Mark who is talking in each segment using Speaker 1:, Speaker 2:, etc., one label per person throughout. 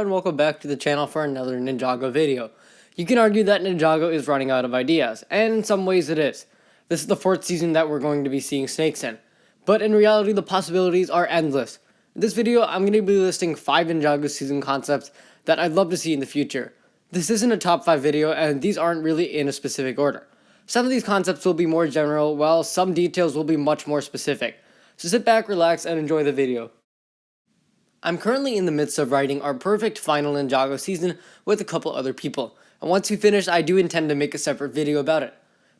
Speaker 1: and welcome back to the channel for another Ninjago video. You can argue that Ninjago is running out of ideas, and in some ways it is. This is the 4th season that we're going to be seeing snakes in, but in reality the possibilities are endless. In this video I'm going to be listing 5 Ninjago season concepts that I'd love to see in the future. This isn't a top 5 video and these aren't really in a specific order. Some of these concepts will be more general, while some details will be much more specific. So sit back, relax, and enjoy the video. I'm currently in the midst of writing our perfect final Ninjago season with a couple other people, and once we finish I do intend to make a separate video about it.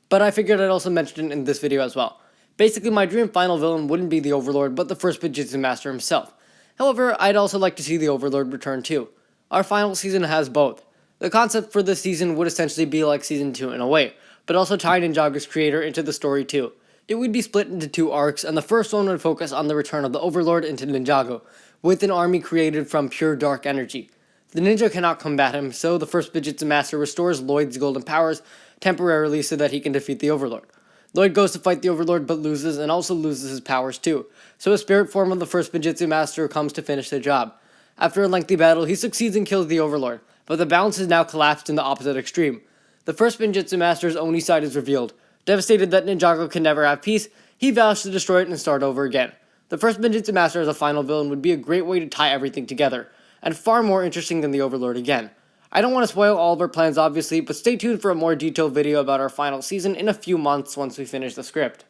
Speaker 1: But I figured I'd also mention it in this video as well. Basically my dream final villain wouldn't be the Overlord but the first Bujutsu Master himself. However, I'd also like to see the Overlord return too. Our final season has both. The concept for this season would essentially be like season 2 in a way, but also tie Ninjago's creator into the story too. It would be split into 2 arcs, and the first one would focus on the return of the Overlord into Ninjago, with an army created from pure dark energy. The ninja cannot combat him, so the first Bujutsu Master restores Lloyd's golden powers temporarily so that he can defeat the Overlord. Lloyd goes to fight the Overlord but loses, and also loses his powers too, so a spirit form of the first Bujutsu Master comes to finish the job. After a lengthy battle, he succeeds and kills the Overlord, but the balance is now collapsed in the opposite extreme. The first Ninjutsu Master's Oni side is revealed. Devastated that Ninjago can never have peace, he vows to destroy it and start over again. The first Ninjutsu Master as a final villain would be a great way to tie everything together, and far more interesting than the Overlord again. I don't want to spoil all of our plans obviously, but stay tuned for a more detailed video about our final season in a few months once we finish the script.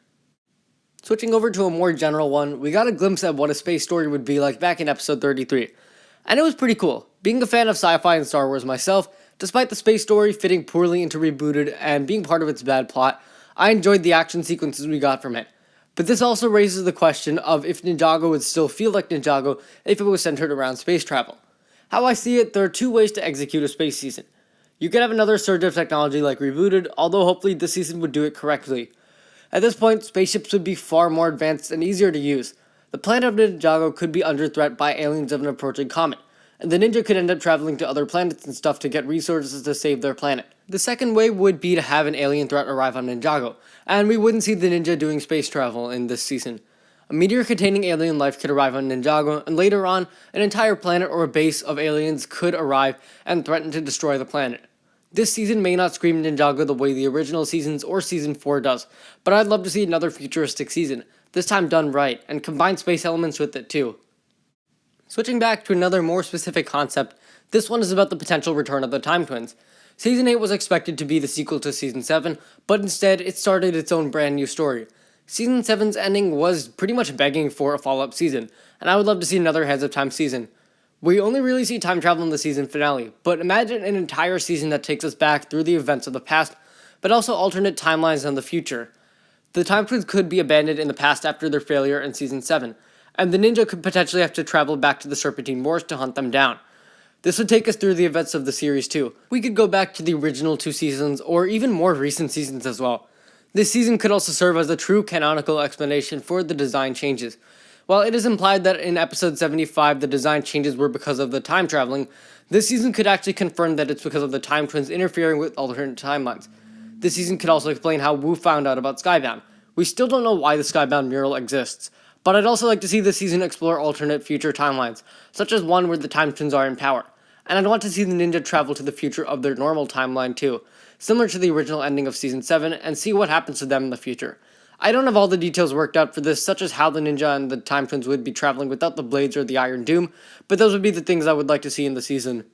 Speaker 1: Switching over to a more general one, we got a glimpse at what a space story would be like back in episode 33. And it was pretty cool. Being a fan of sci-fi and Star Wars myself, despite the space story fitting poorly into Rebooted and being part of its bad plot, I enjoyed the action sequences we got from it. But this also raises the question of if Ninjago would still feel like Ninjago if it was centered around space travel. How I see it, there are 2 ways to execute a space season. You could have another surge of technology like Rebooted, although hopefully this season would do it correctly. At this point, spaceships would be far more advanced and easier to use. The planet of Ninjago could be under threat by aliens of an approaching comet, and the ninja could end up traveling to other planets and stuff to get resources to save their planet. The second way would be to have an alien threat arrive on Ninjago, and we wouldn't see the ninja doing space travel in this season. A meteor containing alien life could arrive on Ninjago, and later on, an entire planet or a base of aliens could arrive and threaten to destroy the planet. This season may not scream Ninjago the way the original seasons or Season 4 does, but I'd love to see another futuristic season, this time done right, and combine space elements with it too. Switching back to another more specific concept, this one is about the potential return of the Time Twins. Season 8 was expected to be the sequel to Season 7, but instead it started its own brand new story. Season 7's ending was pretty much begging for a follow-up season, and I would love to see another Heads of Time season. We only really see time travel in the season finale, but imagine an entire season that takes us back through the events of the past, but also alternate timelines in the future. The Time Twins could be abandoned in the past after their failure in Season 7, and the ninja could potentially have to travel back to the Serpentine Wars to hunt them down. This would take us through the events of the series too. We could go back to the original 2 seasons, or even more recent seasons as well. This season could also serve as a true canonical explanation for the design changes. While it is implied that in episode 75 the design changes were because of the time traveling, this season could actually confirm that it's because of the Time Twins interfering with alternate timelines. This season could also explain how Wu found out about Skybound. We still don't know why the Skybound mural exists, but I'd also like to see this season explore alternate future timelines, such as one where the Time Twins are in power. And I'd want to see the ninja travel to the future of their normal timeline too, similar to the original ending of Season 7, and see what happens to them in the future. I don't have all the details worked out for this, such as how the ninja and the Time Twins would be traveling without the blades or the Iron Doom, but those would be the things I would like to see in the season.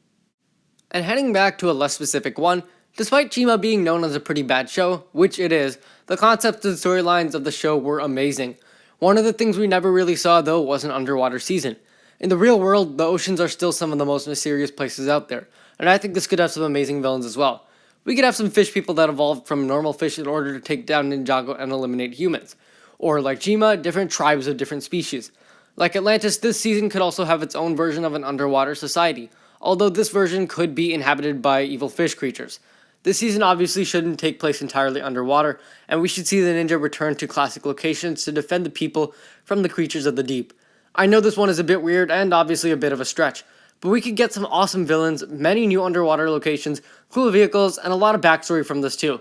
Speaker 1: And heading back to a less specific one, despite Chima being known as a pretty bad show, which it is, the concepts and storylines of the show were amazing. One of the things we never really saw though was an underwater season. In the real world, the oceans are still some of the most mysterious places out there, and I think this could have some amazing villains as well. We could have some fish people that evolved from normal fish in order to take down Ninjago and eliminate humans. Or like Chima, different tribes of different species. Like Atlantis, this season could also have its own version of an underwater society, although this version could be inhabited by evil fish creatures. This season obviously shouldn't take place entirely underwater, and we should see the ninja return to classic locations to defend the people from the creatures of the deep. I know this one is a bit weird and obviously a bit of a stretch, but we could get some awesome villains, many new underwater locations, cool vehicles, and a lot of backstory from this too.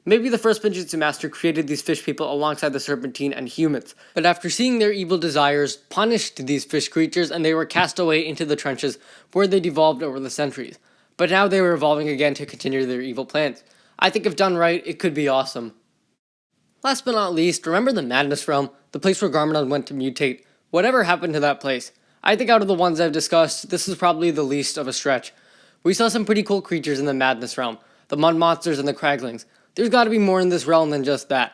Speaker 1: Maybe the first Ninjutsu master created these fish people alongside the Serpentine and humans, but after seeing their evil desires, punished these fish creatures and they were cast away into the trenches where they devolved over the centuries. But now they were evolving again to continue their evil plans. I think if done right, it could be awesome. Last but not least, remember the Madness Realm, the place where Garmadon went to mutate? Whatever happened to that place? I think out of the ones I've discussed, this is probably the least of a stretch. We saw some pretty cool creatures in the Madness Realm, the Mud Monsters and the Craglings. There's gotta be more in this realm than just that.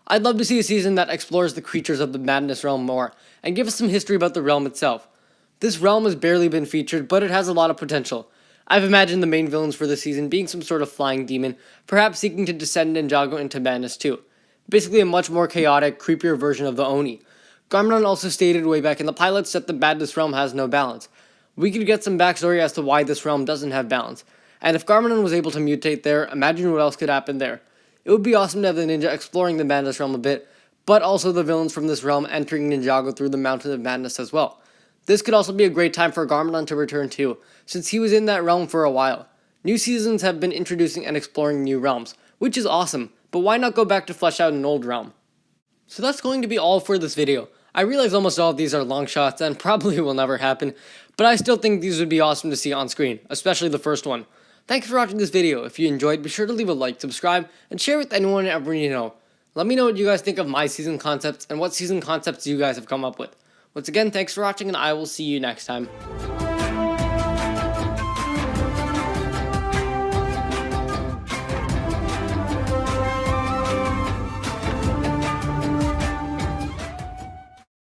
Speaker 1: I'd love to see a season that explores the creatures of the Madness Realm more, and give us some history about the realm itself. This realm has barely been featured, but it has a lot of potential. I've imagined the main villains for this season being some sort of flying demon, perhaps seeking to descend Ninjago into madness too. Basically a much more chaotic, creepier version of the Oni. Garmadon also stated way back in the pilots that the Madness Realm has no balance. We could get some backstory as to why this realm doesn't have balance. And if Garmadon was able to mutate there, imagine what else could happen there. It would be awesome to have the ninja exploring the Madness Realm a bit, but also the villains from this realm entering Ninjago through the Mountain of Madness as well. This could also be a great time for Garmadon to return too, since he was in that realm for a while. New seasons have been introducing and exploring new realms, which is awesome, but why not go back to flesh out an old realm? So that's going to be all for this video. I realize almost all of these are long shots and probably will never happen, but I still think these would be awesome to see on screen, especially the first one. Thanks for watching this video. If you enjoyed, be sure to leave a like, subscribe, and share with anyone and everyone you know. Let me know what you guys think of my season concepts and what season concepts you guys have come up with. Once again, thanks for watching and I will see you next time.